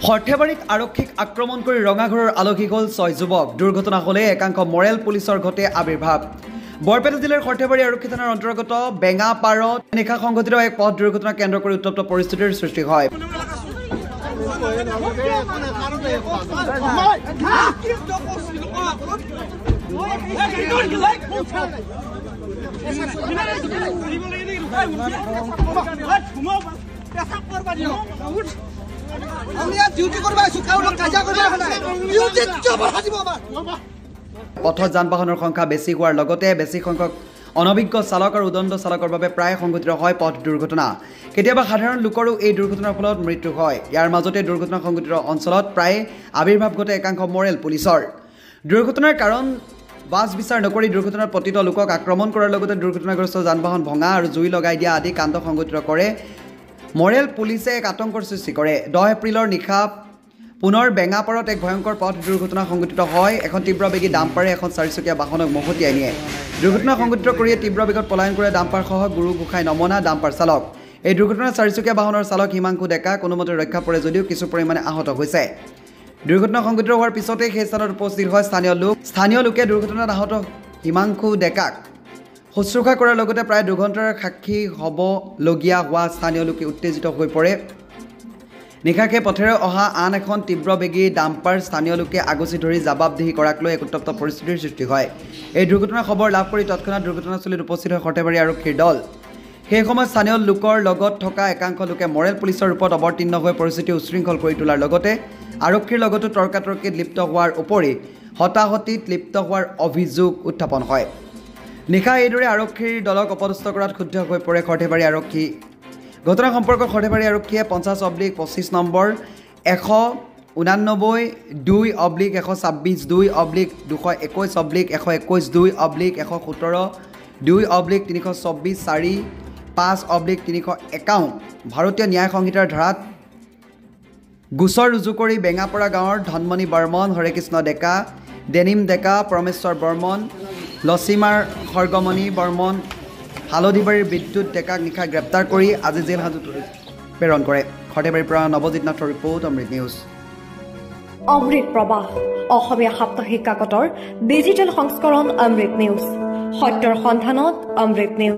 সৰ্থেবাৰীত আৰক্ষীক আক্ৰমণ কৰি ৰঙাঘৰৰ আলহী গ'ল 6 যুৱক। দুৰ্ঘটনা হ'লে একাংশ মৰেল পুলিচৰ ঘটে আবিৰ্ভাৱ। বৰপেটা জিলাৰ সৰ্থেবাৰী আৰক্ষী থানাৰ অন্তৰ্গত বেঙাপাৰত নিশা সংঘটিত এক পথ দুৰ্ঘটনা কেন্দ্ৰ কৰি উত্তপ্ত পৰিস্থিতিৰ সৃষ্টি হয়। পথত যান বাহনৰ সংখ্যা বেছি হোৱাৰ লগতে বেছি সংখ্যক অনভিজ্ঞ চালক আৰু উদণ্ড চালকৰ বাবে প্ৰায় সংঘটিত হয় পথ দুৰ্ঘটনা। কেতিয়াবা সাধাৰণ লোকৰো এই দুৰ্ঘটনাৰ ফলত মৃত্যু হয়। ইয়াৰ মাজতে দুৰ্ঘটনা সংঘটিত অঞ্চলত প্ৰায় আবিৰ্ভাৱ ঘটে একাংশ মৰেল পুলিচৰ। দুৰ্ঘটনাৰ কাৰণ বাছ বিচাৰ নকৰি দুৰ্ঘটনাত পতিত লোকক আক্ৰমণ কৰাৰ লগতে দুৰ্ঘটনাগ্ৰস্ত যান বাহন ভঙা আৰু জুই লগাই দিয়া আদি কাণ্ড সংঘটিত কৰে। মৰেল পুলিচে এক আতংকৰ সৃষ্টি কৰে। 10 এপ্ৰিলৰ নিশা পুনৰ বেঙাপাৰত এক ভয়ংকৰ পথ দুৰ্ঘটনা সংঘটিত হয়। এখন তীব্ৰবেগী ডাম্পাৰে এখন 4চকীয়া বাহনক মহতিয়াই নিয়ে। দুৰ্ঘটনা সংঘটিত কৰিয়ে তীব্ৰ বেগত পলায়ন কৰে ডাম্পাৰসহ গুৰু গোসাঁই নমনা ডাম্পাৰ চালক। এই দুৰ্ঘটনাত 4চকীয়া বাহনৰ চালক হিমাংশু ডেকা কোনোমতে ৰক্ষা পৰে যদিও কিছু পৰিমাণে আহত হৈছে। দুৰ্ঘটনা সংঘটিত হোৱাৰ পিছতে সেই স্থানত উপস্থিত হয় স্থানীয় লোকে দুৰ্ঘটনাত আহত হিমাংশু ডেকাক শুশ্ৰূষা কৰাৰ লগতে প্ৰায় 2 ঘণ্টাৰ সাক্ষী হ'বলগীয়া হোৱা স্থানীয় লোকে উত্তেজিত হৈ পৰে। নিশাকে পথেৰে অহা আন এখন তীব্ৰবেগী ডাম্পাৰ স্থানীয় লোকে আগচি ধৰি জবাবদিহি কৰাক লৈ এক উত্তপ্ত পৰিস্থিতিৰ সৃষ্টি হয়। এই দুৰ্ঘটনাৰ খবৰ লাভ কৰি তৎক্ষণাত দুৰ্ঘটনাস্থলীত উপস্থিত হয় সৰ্থেবাৰী আৰক্ষীৰ দল। সেই সময়ত স্থানীয় লোকৰ লগত থকা একাংশ লোকে মৰেল পুলিচৰ ৰূপত অৱতীৰ্ণ হৈ পৰিস্থিতি উশৃংখল কৰি তোলাৰ লগতে আৰক্ষীৰ লগতো তৰ্কাতৰ্কিত লিপ্ত হোৱাৰ উপৰি হতাহতিত লিপ্ত হোৱাৰ অভিযোগ উত্থাপন হয়। নিশা এইদৰে আৰক্ষীৰ দলক অপদস্থ কৰাত ক্ষুব্ধ হৈ পৰে সৰ্থেবাৰী আৰক্ষী। ঘটনা সম্পৰ্কত সৰ্থেবাৰী আৰক্ষীয়ে 50/25 নম্বৰ 199/2/2/2/122/2/2/324/5/351 ভাৰতীয় ন্যায় সংহিতাৰ ধাৰাত গোচৰ ৰুজু কৰি বেঙাপৰা গাঁৱৰ ধনমণি বৰ্মন, হৰেকৃষ্ণ ডেকা, ডেনিম ডেকা, পৰমেশ্বৰ বৰ্মন, লচিমাৰ খৰ্গমণি বৰ্মন, হালধিবাৰীৰ বিদ্যুৎ ডেকাক নিশা গ্ৰেপ্তাৰ কৰি আজি জেল হাজতলৈ প্ৰেৰণ কৰে। সৰ্থেবাৰীৰ পৰা নৱজিৎ নাথৰ ৰিপৰ্ট, অমৃত নিউজ। অমৃত প্ৰবাহ অসমীয়া সাপ্তাহিক কাকতৰ ডিজিটেল সংস্কৰণ অমৃত নিউজ, সত্যৰ সন্ধানত অমৃত নিউজ।